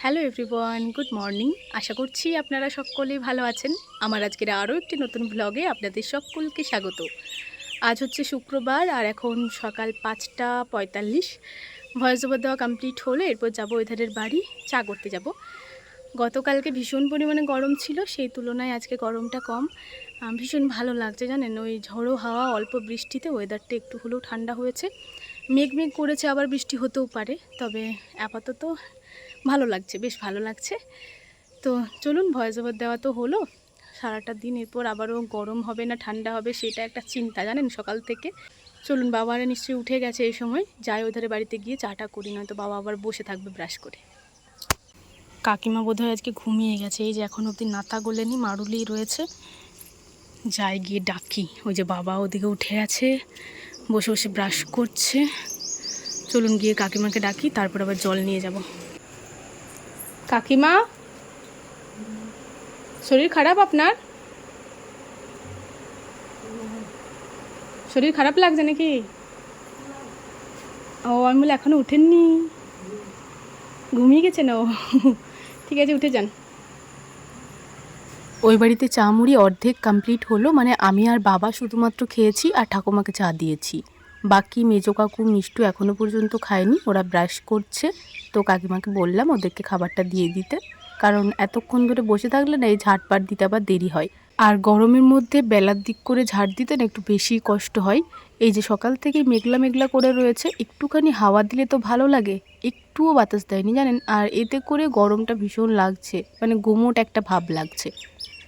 Hello everyone, good morning. আশা করছি আপনারা সকলেই ভালো আছেন। আমার আজকের আরও একটি নতুন ব্লগে আপনাদের সকলকে স্বাগত। আজ হচ্ছে শুক্রবার আর এখন সকাল 5টা 45। ভয়েস ওভার দেওয়া কমপ্লিট হলো, এরপর যাবো ওইধারের বাড়ি, চা করতে যাব। গতকালকে ভীষণ পরিমাণে গরম ছিল, সেই তুলনায় আজকে গরমটা কম। ভীষণ ভালো লাগছে জানেন, ওই ঝড়ো হাওয়া, অল্প বৃষ্টিতে ওয়েদারটা একটু হলেও ঠান্ডা হয়েছে। মেঘ মেঘ করেছে, আবার বৃষ্টি হতেও পারে, তবে আপাতত ভালো লাগছে, বেশ ভালো লাগছে। তো চলুন, ভয়েস ওভার দেওয়া তো হলো। সারাটা দিন এরপর আবারও গরম হবে না ঠান্ডা হবে সেটা একটা চিন্তা জানেন সকাল থেকে। চলুন, বাবারা নিশ্চয়ই উঠে গেছে এই সময়, যাই ওধারে বাড়িতে গিয়ে চাটা করি, নয়তো বাবা আবার বসে থাকবে ব্রাশ করে। কাকিমা বোধহয় আজকে ঘুমিয়ে গেছে, এই যে এখন অবধি নাতা গোলেনি, মারুলি রয়েছে। যাই গিয়ে ডাকি, ওই যে বাবা ওদিকে উঠে আছে, বসে বসে ব্রাশ করছে। চলুন গিয়ে কাকিমাকে ডাকি, তারপর আবার জল নিয়ে যাব। কাকিমা, শরীর খারাপ আপনার? শরীর খারাপ লাগছে নাকি? ও, আমি বলে এখনো উঠেননি, ঘুমিয়ে গেছেন ও। ঠিক আছে, উঠে যান। ওই বাড়িতে চা মুড়ি অর্ধেক কমপ্লিট হলো, মানে আমি আর বাবা শুধুমাত্র খেয়েছি আর ঠাকুমাকে চা দিয়েছি। বাকি মেজো কাকু মিষ্টু এখনও পর্যন্ত খায়নি, ওরা ব্রাশ করছে। তো কাকিমাকে বললাম ওদেরকে খাবারটা দিয়ে দিতে, কারণ এতক্ষণ ধরে বসে থাকলে না এই ঝাড়পাট দিতে আবার দেরি হয়। আর গরমের মধ্যে বেলার দিক করে ঝাড় দিতে না একটু বেশি কষ্ট হয়। এই যে সকাল থেকে মেঘলা মেঘলা করে রয়েছে, একটুখানি হাওয়া দিলে তো ভালো লাগে, একটুও বাতাস দেয়নি জানেন। আর এতে করে গরমটা ভীষণ লাগছে, মানে গুমোট একটা ভাব লাগছে।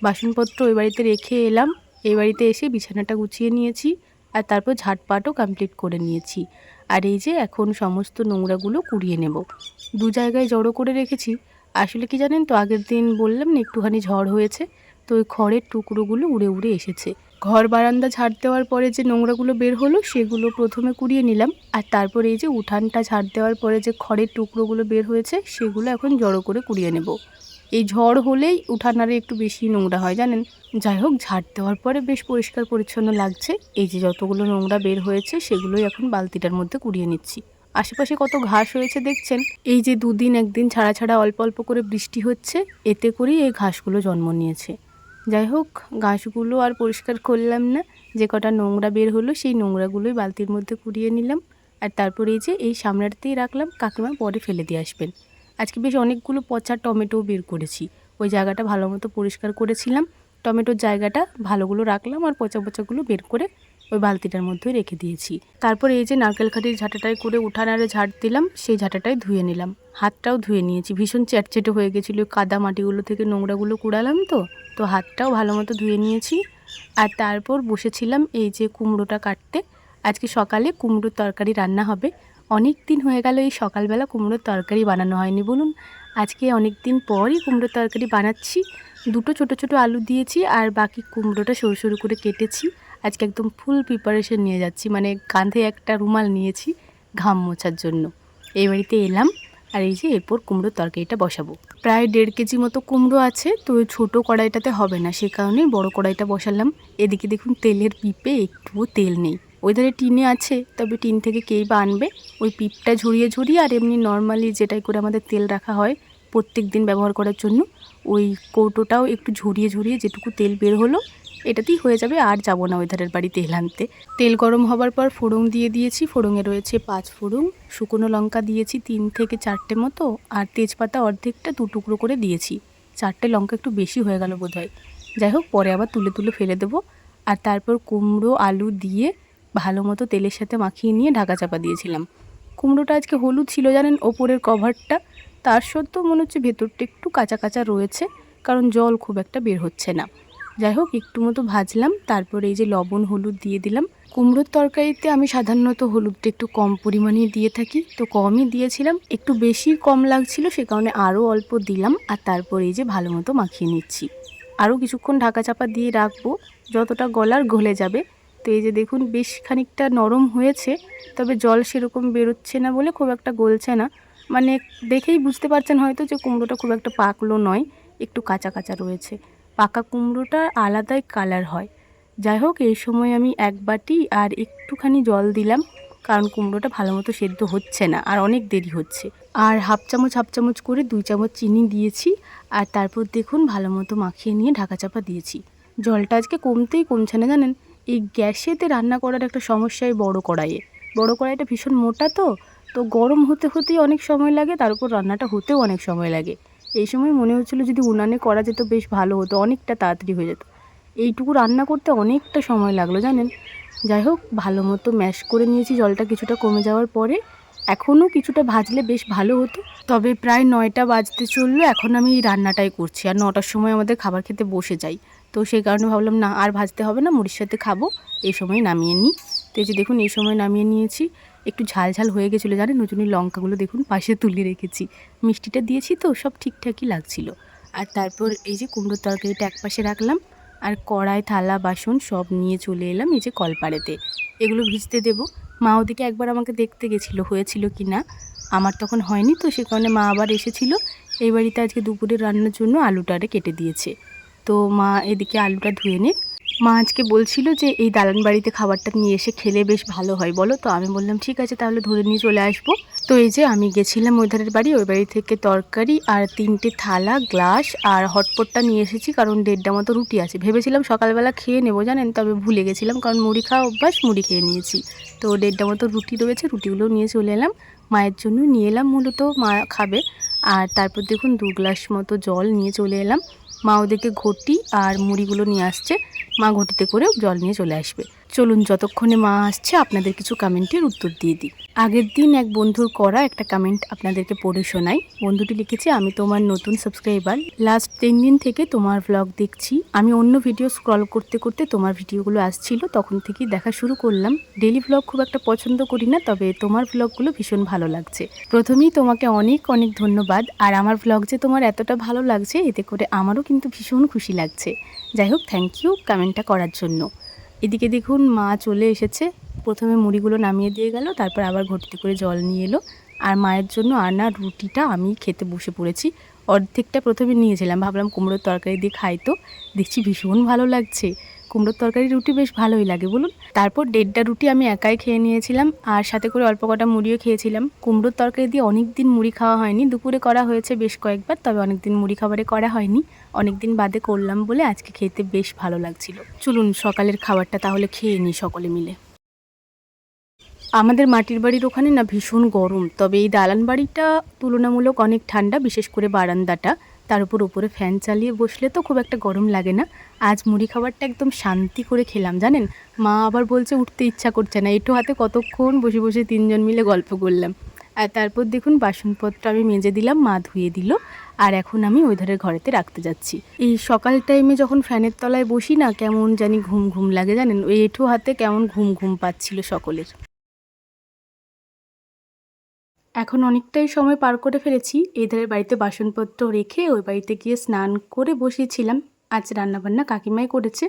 বাসনপত্র ওই বাড়িতে রেখে এলাম, এই বাড়িতে এসে বিছানাটা গুছিয়ে নিয়েছি, আর তারপর ঝাড়পাটও কমপ্লিট করে নিয়েছি। আর এই যে এখন সমস্ত নোংরাগুলো কুড়িয়ে নেব। দু জায়গায় জড়ো করে রেখেছি। আসলে কি জানেন তো, আগের দিন বললাম না একটুখানি ঝড় হয়েছে, তো ওই খড়ের টুকরোগুলো উড়ে উড়ে এসেছে। ঘর বারান্দা ঝাড় দেওয়ার পরে যে নোংরাগুলো বের হলো সেগুলো প্রথমে কুড়িয়ে নিলাম, আর তারপরে এই যে উঠানটা ঝাড় দেওয়ার পরে যে খড়ের টুকরোগুলো বের হয়েছে সেগুলো এখন জড়ো করে কুড়িয়ে নেব। এই ঝড় হলেই উঠান আরে একটু বেশি নোংরা হয় জানেন। যাই হোক, ঝাড় দেওয়ার পরে বেশ পরিষ্কার পরিচ্ছন্ন লাগছে। এই যে যতগুলো নোংরা বের হয়েছে সেগুলোই এখন বালতিটার মধ্যে কুড়িয়ে নিচ্ছি। আশেপাশে কত ঘাস হয়েছে দেখছেন। এই যে দুদিন একদিন ছাড়া ছাড়া অল্প অল্প করে বৃষ্টি হচ্ছে, এতে করেই এই ঘাসগুলো জন্ম নিয়েছে। যাই হোক, ঘাসগুলো আর পরিষ্কার করলাম না, যে কটা নোংরা বের হলো সেই নোংরাগুলোই বালতির মধ্যে কুড়িয়ে নিলাম। আর তারপরে এই যে এই সামনেটাতেই রাখলাম, কাকিমা পরে ফেলে দিয়ে আসবেন। আজকে বেশ অনেকগুলো পচা টমেটো বের করেছি, ওই জায়গাটা ভালো মতো পরিষ্কার করেছিলাম। টমেটোর জায়গাটা ভালোগুলো রাখলাম আর পচা পচাগুলো বের করে ওই বালতিটার মধ্যে রেখে দিয়েছি। তারপরে এই যে নারকেল খাটির ঝাঁটাটাই করে উঠান আরে ঝাড় দিলাম, সেই ঝাঁটাটাই ধুয়ে নিলাম। হাতটাও ধুয়ে নিয়েছি, ভীষণ চ্যাটচেটে হয়ে গেছিলো, কাদা মাটিগুলো থেকে নোংরাগুলো কুড়ালাম তো হাতটাও ভালো মতো ধুয়ে নিয়েছি। আর তারপর বসেছিলাম এই যে কুমড়োটা কাটতে। আজকে সকালে কুমড়োর তরকারি রান্না হবে। অনেক দিন হয়ে গেল এই সকালবেলা কুমড়োর তরকারি বানানো হয়নি বলুন। আজকে অনেক দিন পরই কুমড়োর তরকারি বানাচ্ছি। দুটো ছোট ছোট আলু দিয়েছি আর বাকি কুমড়োটা সরু সরু করে কেটেছি। আজকে একদম ফুল প্রিপারেশন নিয়ে যাচ্ছি, মানে কাঁধে একটা রুমাল নিয়েছি ঘাম মোছার জন্য। এই বাড়িতে এলাম আর এই যে এরপর কুমড়োর তরকারিটা বসাবো। প্রায় 1.5 কেজি মতো কুমড়ো আছে, তো ওই ছোটো কড়াইটাতে হবে না, সে কারণেই বড় কড়াইটা বসালাম। এদিকে দেখুন তেলের পিপে, একটুও তেল নেই। ওই ধারে টিনে আছে, তবে টিন থেকে কেই বা আনবে। ওই পিপটা ঝরিয়ে ঝরিয়ে আর এমনি নর্মালি যেটাই করে আমাদের তেল রাখা হয় প্রত্যেক দিন ব্যবহার করার জন্য, ওই কৌটোটাও একটু ঝরিয়ে ঝরিয়ে যেটুকু তেল বের হলো এটাতেই হয়ে যাবে। আর যাবো না ওই ধারের বাড়ি তেল আনতে। তেল গরম হবার পর ফোড়ন দিয়ে দিয়েছি, ফোড়নে রয়েছে 5 ফোড়ন, শুকনো লঙ্কা দিয়েছি 3 থেকে 4টে মতো, আর তেজপাতা অর্ধেকটা 2 টুকরো করে দিয়েছি। 4টে লঙ্কা একটু বেশি হয়ে গেল বোধহয়। যাই হোক, পরে আবার তুলে তুলে ফেলে দেবো। আর তারপর কুমড়ো আলু দিয়ে ভালো মতো তেলের সাথে মাখিয়ে নিয়ে ঢাকা চাপা দিয়েছিলাম। কুমড়োটা আজকে হলুদ ছিল জানেন ওপরের কভারটা, তার সত্ত্বেও মনে হচ্ছে ভেতরটা একটু কাঁচা কাঁচা রয়েছে, কারণ জল খুব একটা বের হচ্ছে না। যাই হোক, একটু মতো ভাজলাম, তারপরে এই যে লবণ হলুদ দিয়ে দিলাম। কুমড়োর তরকারিতে আমি সাধারণত হলুদটা একটু কম পরিমাণে দিয়ে থাকি, তো কমই দিয়েছিলাম, একটু বেশি কম লাগছিল সে কারণে আরও অল্প দিলাম। আর তারপরে এই যে ভালো মতো মাখিয়ে নিচ্ছি। আরও কিছুক্ষণ ঢাকা চাপা দিয়ে রাখবো, যতটা গলার গলে যাবে। তো এই যে দেখুন বেশ খানিকটা নরম হয়েছে, তবে জল সেরকম বেরোচ্ছে না বলে খুব একটা গলছে না। মানে দেখেই বুঝতে পারছেন হয়তো যে কুমড়োটা খুব একটা পাকলো নয়, একটু কাঁচা কাঁচা রয়েছে। পাকা কুমড়োটা আলাদাই কালার হয়। যাই হোক, এই সময় আমি 1 বাটি আর একটুখানি জল দিলাম, কারণ কুমড়োটা ভালো মতো সেদ্ধ হচ্ছে না আর অনেক দেরি হচ্ছে। আর হাফ চামচ করে 2 চামচ চিনি দিয়েছি। আর তারপর দেখুন ভালো মতো মাখিয়ে নিয়ে ঢাকা চাপা দিয়েছি। জলটা আজকে কমতেই কমছে না জানেন। এই গ্যাসেতে রান্না করার একটা সমস্যা এই বড় কড়াইয়ে। বড় কড়াইটা ভীষণ মোটা তো গরম হতেই অনেক সময় লাগে, তার উপর রান্নাটা হতেও অনেক সময় লাগে। এই সময় মনে হচ্ছিল যদি উনানে করা যেত বেশ ভালো হতো, অনেকটা তাড়াতাড়ি হয়ে যেত। এইটুকু রান্না করতে অনেকটা সময় লাগলো জানেন। যাই হোক ভালো মতো ম্যাশ করে নিয়েছি জলটা কিছুটা কমে যাওয়ার পরে। এখনও কিছুটা ভাজলে বেশ ভালো হতো, তবে প্রায় 9টা বাজতে চললো, এখন আমি এই রান্নাটাই করছি। আর 9টার সময় আমাদের খাবার খেতে বসে যাই, তো সেই কারণে ভাবলাম না আর ভাজতে হবে না, মুড়ির সাথে খাবো, এই সময় নামিয়ে নিই। তো এই যে দেখুন এই সময় নামিয়ে নিয়েছি। একটু ঝাল ঝাল হয়ে গেছিলো জানেন, ওই জন্য লঙ্কাগুলো দেখুন পাশে তুলে রেখেছি। মিষ্টিটা দিয়েছি তো সব ঠিকঠাকই লাগছিল। আর তারপর এই যে কুমড়োর তরকারিটা একপাশে রাখলাম, আর কড়াই থালা বাসন সব নিয়ে চলে এলাম এই যে কলপাড়েতে, এগুলো ভিজতে দেবো। মা ওদিকে একবার আমাকে দেখতে গেছিলো হয়েছিল কি না, আমার তখন হয়নি, তো সে কারণে মা আবার এসেছিলো। এই বাড়িতে আজকে দুপুরে রান্নার জন্য আলুটারে কেটে দিয়েছে। তো মা এদিকে আলুটা ধুয়ে নে। মা আজকে বলছিল যে এই দালান বাড়িতে খাবারটা নিয়ে এসে খেলে বেশ ভালো হয় বলো, তো আমি বললাম ঠিক আছে তাহলে ধরে নিয়ে চলে আসবো। তো এই যে আমি গেছিলাম ওই ধারের বাড়ি, ওই বাড়ি থেকে তরকারি আর 3টে থালা গ্লাস আর হটপটটা নিয়ে এসেছি, কারণ 1.5টা মতো রুটি আছে। ভেবেছিলাম সকালবেলা খেয়ে নেবো জানেন, তবে ভুলে গেছিলাম, কারণ মুড়ি খাওয়া অভ্যাস, মুড়ি খেয়ে নিয়েছি। তো 1.5টা মতো রুটি রয়েছে, রুটিগুলো নিয়ে চলে এলাম। মায়ের জন্য নিয়ে এলাম, মূলত মা খাবে। আর তারপর দেখুন 2 গ্লাস মতো জল নিয়ে চলে এলাম। মা ওদেরকে ঘটি আর মুড়িগুলো নিয়ে আসছে, মা ঘটিতে করে জল নিয়ে চলে আসবে। চলুন যতক্ষণে মা আসছে আপনাদের কিছু কমেন্টের উত্তর দিয়ে দিই। আগের দিন এক বন্ধুর করা একটা কমেন্ট আপনাদেরকে পড়ে শোনাই। বন্ধুটি লিখেছে, আমি তোমার নতুন সাবস্ক্রাইবার, লাস্ট 3 দিন থেকে তোমার ভ্লগ দেখছি। আমি অন্য ভিডিও স্ক্রল করতে করতে তোমার ভিডিওগুলো আসছিল, তখন থেকেই দেখা শুরু করলাম। ডেলি ভ্লগ খুব একটা পছন্দ করি না, তবে তোমার ভ্লগগুলো ভীষণ ভালো লাগছে। প্রথমেই তোমাকে অনেক অনেক ধন্যবাদ। আর আমার ভ্লগ যে তোমার এতটা ভালো লাগছে, এতে করে আমারও কিন্তু ভীষণ খুশি লাগছে। যাই হোক থ্যাংক ইউ কমেন্টটা করার জন্য। এদিকে দেখুন মা চলে এসেছে, প্রথমে মুড়িগুলো নামিয়ে দিয়ে গেল, তারপর আবার ঘটিতে করে জল নিয়ে এলো। আর মায়ের জন্য আনা রুটিটা আমি খেতে বসে পড়েছি। অর্ধেকটা প্রথমে নিয়েছিলাম, ভাবলাম কুমড়োর তরকারি দিয়ে খাই, তো দেখছি ভীষণ ভালো লাগছে। কুমড়োর তরকারি রুটি বেশ ভালোই লাগে বলুন। তারপর 1.5টা রুটি আমি একাই খেয়ে নিয়েছিলাম, আর সাথে করে অল্প কটা মুড়িও খেয়েছিলাম। কুমড়োর তরকারি দিয়ে অনেক দিন মুড়ি খাওয়া হয়নি, দুপুরে করা হয়েছে বেশ কয়েকবার, তবে অনেক দিন মুড়ি খাবারে করা হয়নি। অনেক দিন বাদে করলাম বলে আজকে খেতে বেশ ভালো লাগছিল। চলুন সকালের খাবারটা তাহলে খেয়ে নিই সকলে মিলে। আমাদের মাটির বাড়ির ওখানে না ভীষণ গরম, তবে এই দালান বাড়িটা তুলনামূলক অনেক ঠান্ডা, বিশেষ করে বারান্দাটা। তার উপর উপরে ফ্যান চালিয়ে বসলে তো খুব একটা গরম লাগে না। আজ মুড়ি খাবারটা একদম শান্তি করে খেলাম জানেন। মা আবার বলছে উঠতে ইচ্ছা করছে না, এঁটো হাতে কতক্ষণ বসে বসে 3জন মিলে গল্প করলাম। আর তারপর দেখুন বাসনপত্র আমি মেজে দিলাম, মা ধুয়ে দিল। আর এখন আমি ওই ধারের ঘরেতে রাখতে যাচ্ছি। এই সকাল টাইমে যখন ফ্যানের তলায় বসি না, কেমন জানি ঘুম ঘুম লাগে জানেন, ওই এঁটো হাতে কেমন ঘুম ঘুম পাচ্ছিল সকলের। এখন অনেকটাই সময় পার করে ফেলেছি। এই ধারের বাড়িতে বাসনপত্র রেখে ওই বাড়িতে গিয়ে স্নান করে বসিয়েছিলাম। আজ রান্নাবান্না কাকিমাই করেছে।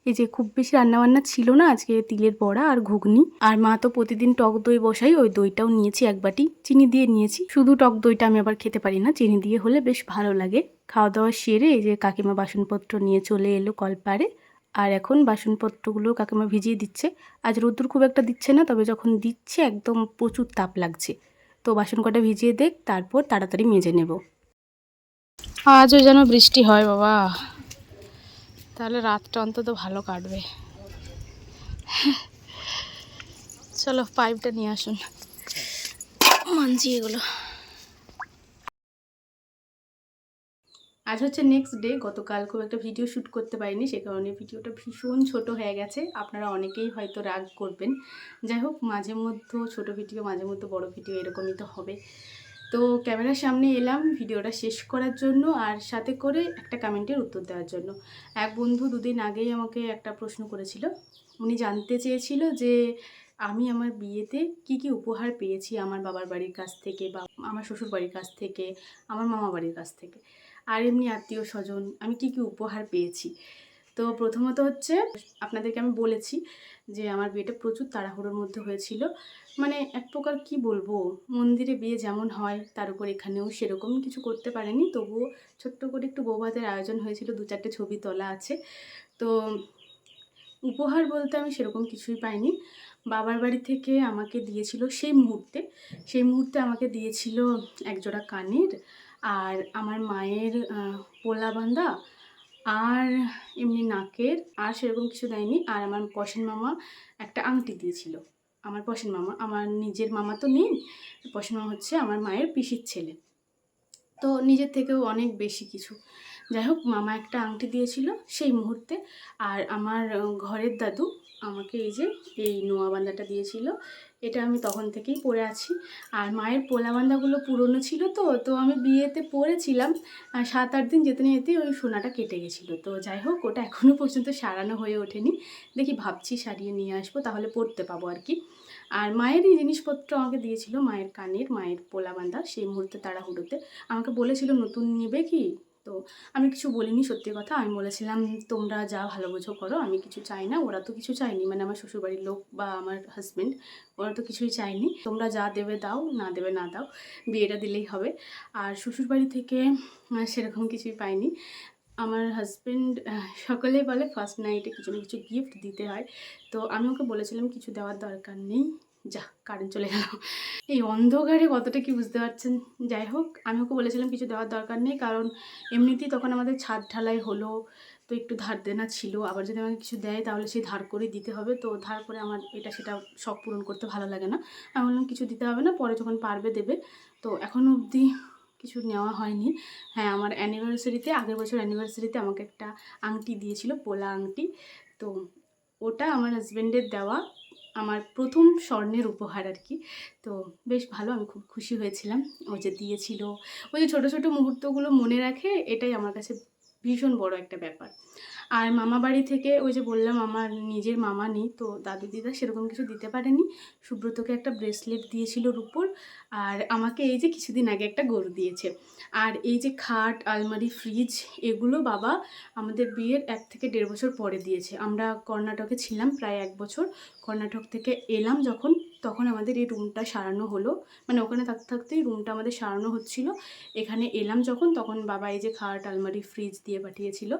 এই যে খুব বেশি রান্নাবান্না ছিল না আজকে, তিলের বড়া আর ঘুগনি। আর মা তো প্রতিদিন টক দই বসাই, ওই দইটাও নিয়েছি এক বাটি, চিনি দিয়ে নিয়েছি। শুধু টক দইটা আমি আবার খেতে পারি না, চিনি দিয়ে হলে বেশ ভালো লাগে। খাওয়া দাওয়া সেরে এই যে কাকিমা বাসনপত্র নিয়ে চলে এলো কলপাড়ে। আর এখন বাসনপত্রগুলো কাকিমা ভিজিয়ে দিচ্ছে। আজ রোদ্দুর খুব একটা দিচ্ছে না, তবে যখন দিচ্ছে একদম প্রচুর তাপ লাগছে। তো বাসন কটা ভিজিয়ে দেখ, তারপর তাড়াতাড়ি মেজে নেব। আজও যেন বৃষ্টি হয় বাবা, তাহলে রাতটা অন্তত ভালো কাটবে। চলো পাইপটা নিয়ে আসুন, মানছি এগুলো। আজ হচ্ছে নেক্সট ডে। গতকাল খুব একটা ভিডিও শ্যুট করতে পারিনি, সে কারণে ভিডিওটা ভীষণ ছোট হয়ে গেছে। আপনারা অনেকেই হয়তো রাগ করবেন। যাই হোক মাঝে মধ্যে ছোট ভিডিও, মাঝে মধ্যে বড় ভিডিও, এরকমই তো হবে। তো ক্যামেরার সামনে এলাম ভিডিওটা শেষ করার জন্য, আর সাথে করে একটা কমেন্টের উত্তর দেওয়ার জন্য। এক বন্ধু 2 দিন আগেই আমাকে একটা প্রশ্ন করেছিল। উনি জানতে চেয়েছিল যে আমি আমার বিয়েতে কি কি উপহার পেয়েছি আমার বাবার বাড়ির কাছ থেকে, বা আমার শ্বশুর বাড়ির কাছ থেকে, আমার মামা বাড়ির কাছ থেকে, আর এমনি আত্মীয় স্বজন আমি কি কি উপহার পেয়েছি। তো প্রথমত হচ্ছে আপনাদেরকে আমি বলেছি যে আমার বিয়েটা প্রচুর তাড়াহুড়োর মধ্যে হয়েছিল। মানে এক প্রকার কি বলবো, মন্দিরে বিয়ে যেমন হয় তার উপর এখানেও সেরকম কিছু করতে পারেনি, তবুও ছোট্ট করে একটু বৌভাতের আয়োজন হয়েছিল, 2-4টে ছবি তোলা আছে। তো উপহার বলতে আমি সেরকম কিছুই পাইনি। বাবার বাড়ি থেকে আমাকে দিয়েছিল সেই মুহূর্তে আমাকে দিয়েছিল একজোড়া কানের, আর আমার মায়ের পোলা বাঁধা, আর এমনি নাকের, আর সেরকম কিছু দেয়নি। আর আমার পশন মামা একটা আংটি দিয়েছিল। আমার পশন মামা, আমার নিজের মামা তো নেই, পশন মামা হচ্ছে আমার মায়ের পিসির ছেলে, তো নিজের থেকেও অনেক বেশি কিছু। যাই হোক, মামা একটা আংটি দিয়েছিল সেই মুহূর্তে। আর আমার ঘরের দাদু আমাকে এই নোয়া বান্দাটা দিয়েছিল। এটা আমি তখন থেকেই পরে আছি। আর মায়ের পোলা বান্দাগুলো পুরনো ছিল, তো আমি বিয়েতে পরেছিলাম, 7-8 দিন যেতে না যেতেই ওই সোনাটা কেটে গেছিলো। তো যাই হোক, ওটা এখনও পর্যন্ত সারানো হয়ে ওঠেনি। দেখি, ভাবছি সারিয়ে নিয়ে আসবো, তাহলে পরতে পাবো আর কি। আর মায়ের এই জিনিসপত্র আমাকে দিয়েছিল, মায়ের কানের, মায়ের পোলা বাঁধা, সেই মুহূর্তে তাড়াহুড়োতে আমাকে বলেছিল নতুন নেবে কি, তো আমি কিছু বলিনি। সত্যি কথা, আমি বলেছিলাম তোমরা যা ভালো বোঝো করো, আমি কিছু চাই না। ওরা তো কিছু চায়নি, মানে আমার শ্বশুরবাড়ির লোক বা আমার হাজব্যান্ড, ওরা তো কিছুই চায়নি। তোমরা যা দেবে দাও, না দেবে না দাও, বিয়েটা দিলেই হবে। আর শ্বশুরবাড়ি থেকে সেরকম কিছুই পাইনি। আমার হাজব্যান্ড সকলেই বলে ফার্স্ট নাইটে কিছু না কিছু গিফট দিতে হয়, তো আমি ওকে বলেছিলাম কিছু দেওয়ার দরকার নেই। যা, কারেন্ট চলে গেল। এই অন্ধকারে কতটা কি বুঝতে পারছেন। যাই হোক, আমি ওকে বলেছিলাম কিছু দেওয়ার দরকার নেই, কারণ এমনিতেই তখন আমাদের ছাদ ঢালাই হলো, তো একটু ধার দেনা ছিল। আবার যদি আমাকে কিছু দেয় তাহলে সেই ধার করে দিতে হবে, তো ধার করে আমার এটা সেটা শখ পূরণ করতে ভালো লাগে না। আমি বললাম কিছু দিতে হবে না, পরে যখন পারবে দেবে। তো এখনও অবধি কিছু নেওয়া হয়নি। হ্যাঁ, আমার অ্যানিভার্সারিতে, আগের বছর অ্যানিভার্সারিতে আমাকে একটা আংটি দিয়েছিল, পোলা আংটি। তো ওটা আমার হাজব্যান্ডের দেওয়া আমার প্রথম স্বর্ণের উপহার আর কি। তো বেশ ভালো, আমি খুব খুশি হয়েছিলাম। ও যে দিয়েছিল, ওই যে ছোটো ছোটো মুহূর্তগুলো মনে রাখে, এটাই আমার কাছে ভীষণ বড় একটা ব্যাপার। আর মামা বাড়ি থেকে, ওই যে বললাম আমার নিজের মামা নেই, তো দাদু দিদা সেরকম কিছু দিতে পারেনি। সুব্রতকে একটা ব্রেসলেট দিয়েছিল রূপোর, আর আমাকে এই যে কিছুদিন আগে একটা গরু দিয়েছে। আর এই যে খাট, আলমারি, ফ্রিজ, এগুলো বাবা আমাদের বিয়ের 1 থেকে 1.5 বছর পরে দিয়েছে। আমরা কর্ণাটকে ছিলাম প্রায় 1 বছর। কর্ণাটক থেকে এলাম যখন, তখন আমাদের এই রুমটা সারানো হলো, মানে ওখানে থাকতে থাকতেই রুমটা আমাদের সারানো হচ্ছিল। এখানে এলাম যখন, তখন বাবা এই যে খাট, আলমারি, ফ্রিজ দিয়ে পাঠিয়েছিল।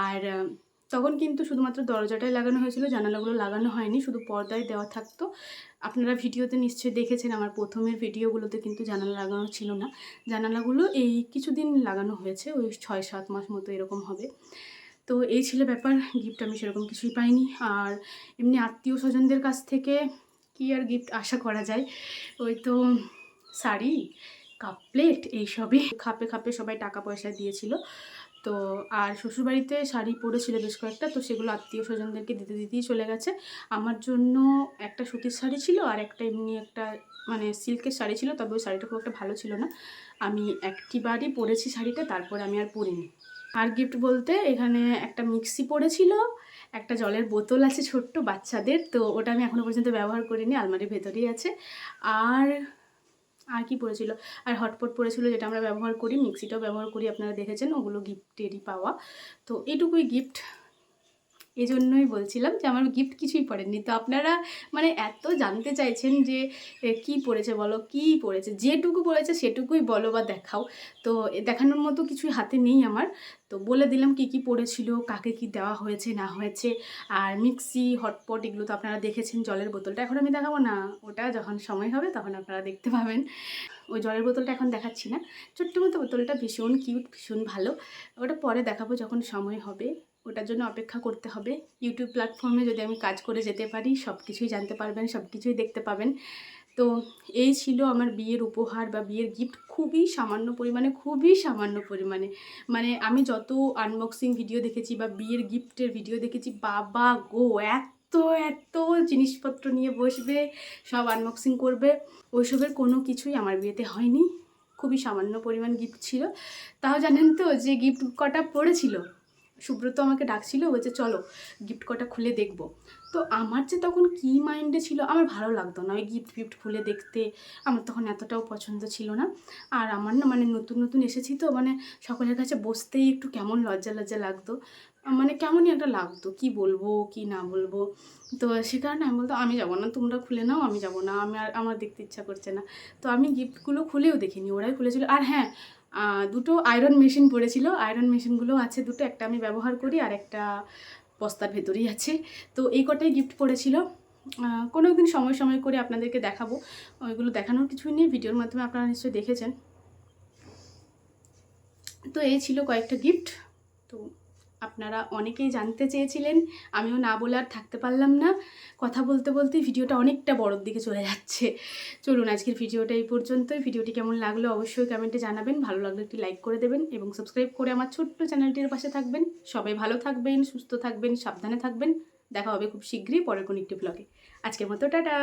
আর তখন কিন্তু শুধুমাত্র দরজাটাই লাগানো হয়েছিল, জানালাগুলো লাগানো হয়নি, শুধু পর্দায় দেওয়া থাকতো। আপনারা ভিডিওতে নিশ্চয়ই দেখেছেন, আমার প্রথমের ভিডিওগুলোতে কিন্তু জানালা লাগানো ছিল না। জানালাগুলো এই কিছুদিন লাগানো হয়েছে, ওই 6-7 মাস মতো এরকম হবে। তো এই ছিল ব্যাপার। গিফট আমি সেরকম কিছুই পাইনি। আর এমনি আত্মীয় স্বজনদের কাছ থেকে কি আর গিফট আশা করা যায়, ওই তো শাড়ি, কাপ প্লেট, এইসবই। খাপে খাপে সবাই টাকা পয়সা দিয়েছিল। তো আর শ্বশুরবাড়িতে শাড়ি পরেছিল বেশ কয়েকটা, তো সেগুলো আত্মীয় স্বজনদেরকে দিতে দিতেই চলে গেছে। আমার জন্য একটা সুতির শাড়ি ছিল, আর একটা এমনি একটা মানে সিল্কের শাড়ি ছিল, তবে ওই শাড়িটা খুব একটা ভালো ছিল না। আমি একটিবারই পরেছি শাড়িটা, তারপরে আমি আর পরিনি। আর গিফট বলতে এখানে একটা মিক্সি পড়েছিল, একটা জলের বোতল আছে ছোট্ট বাচ্চাদের, তো ওটা আমি এখনও পর্যন্ত ব্যবহার করিনি, আলমারির ভেতরেই আছে। আর আর কি পড়েছিল, আর হটপট পড়েছিল, যেটা আমরা ব্যবহার করি, মিক্সিটাও ব্যবহার করি, আপনারা দেখেছেন, ওগুলো গিফটেরই পাওয়া। তো এইটুকুই গিফট। এই জন্যই বলছিলাম যে আমার গিফট কিছুই পড়েননি। তো আপনারা মানে এত জানতে চাইছেন যে কি পড়েছে বলো, কি পড়েছে, যেটুকু পড়েছে সেটুকুই বলো বা দেখাও। তো দেখানোর মতো কিছুই হাতে নেই আমার, তো বলে দিলাম কি কি পড়েছিল, কাকে কি দেওয়া হয়েছে না হয়েছে। আর মিক্সি, হটপট এগুলো তো আপনারা দেখেছেন, জলের বোতলটা এখন আমি দেখাবো না, ওটা যখন সময় হবে তখন আপনারা দেখতে পাবেন। ওই জলের বোতলটা এখন দেখাচ্ছি না, ছোট্ট মতো বোতলটা ভীষণ কিউট, ভীষণ ভালো। ওটা পরে দেখাবো যখন সময় হবে, ওটার জন্য অপেক্ষা করতে হবে। ইউটিউব প্ল্যাটফর্মে যদি আমি কাজ করে যেতে পারি, সব কিছুই জানতে পারবেন, সব কিছুই দেখতে পাবেন। তো এই ছিল আমার বিয়ের উপহার বা বিয়ের গিফট, খুবই সামান্য পরিমাণে, খুবই সামান্য পরিমাণে। মানে আমি যত আনবক্সিং ভিডিও দেখেছি বা বিয়ের গিফটের ভিডিও দেখেছি, বাবা গো, এত এত জিনিসপত্র নিয়ে বসবে, সব আনবক্সিং করবে, ওইসবের কোনো কিছুই আমার বিয়েতে হয়নি। খুবই সামান্য পরিমাণ গিফট ছিল। তাও জানেন তো যে গিফট কটা পড়েছিল, সুব্রত আমাকে ডাকছিল, বলছে চলো গিফট কটা খুলে দেখবো। তো আমার যে তখন কী মাইন্ডে ছিল, আমার ভালো লাগতো না ওই গিফট ফিফট খুলে দেখতে, আমার তখন এতটাও পছন্দ ছিল না। আর আমার না মানে নতুন নতুন এসেছি তো, মানে সকলের কাছে বসতেই একটু কেমন লজ্জা লজ্জা লাগতো, মানে কেমনই একটা লাগতো, কি বলবো কি না বলবো। তো সে কারণে আমি বলতো আমি যাবো না, তোমরা খুলে নাও, আমি যাবো না, আমার দেখতে ইচ্ছা করছে না। তো আমি গিফটগুলো খুলেও দেখিনি, ওরাই খুলেছিল। আর হ্যাঁ, দুটো আয়রন মেশিন পড়েছিল, আয়রন মেশিনগুলো আছে দুটো, একটা আমি ব্যবহার করি আর একটা বস্তার ভেতরেই আছে। তো এই কটাই গিফট পড়েছিল। কোনো একদিন সময় সময় করে আপনাদেরকে দেখাবো। ওইগুলো দেখানোর কিছুই নেই, ভিডিওর মাধ্যমে আপনারা নিশ্চয়ই দেখেছেন। তো এই ছিল কয়েকটা গিফট। তো আপনারা অনেকেই জানতে চেয়েছিলেন, আমিও না বলে আর থাকতে পারলাম না। কথা বলতে বলতে ভিডিওটা অনেকটা বড়োর দিকে চলে যাচ্ছে। চলুন আজকের ভিডিওটা এই পর্যন্তই। ভিডিওটি কেমন লাগলো অবশ্যই কমেন্টে জানাবেন। ভালো লাগলে একটি লাইক করে দেবেন এবং সাবস্ক্রাইব করে আমার ছোট্ট চ্যানেলটির পাশে থাকবেন। সবাই ভালো থাকবেন, সুস্থ থাকবেন, সাবধানে থাকবেন। দেখা হবে খুব শীঘ্রই পরের কোনো একটি ব্লগে। আজকের মতো টাটা।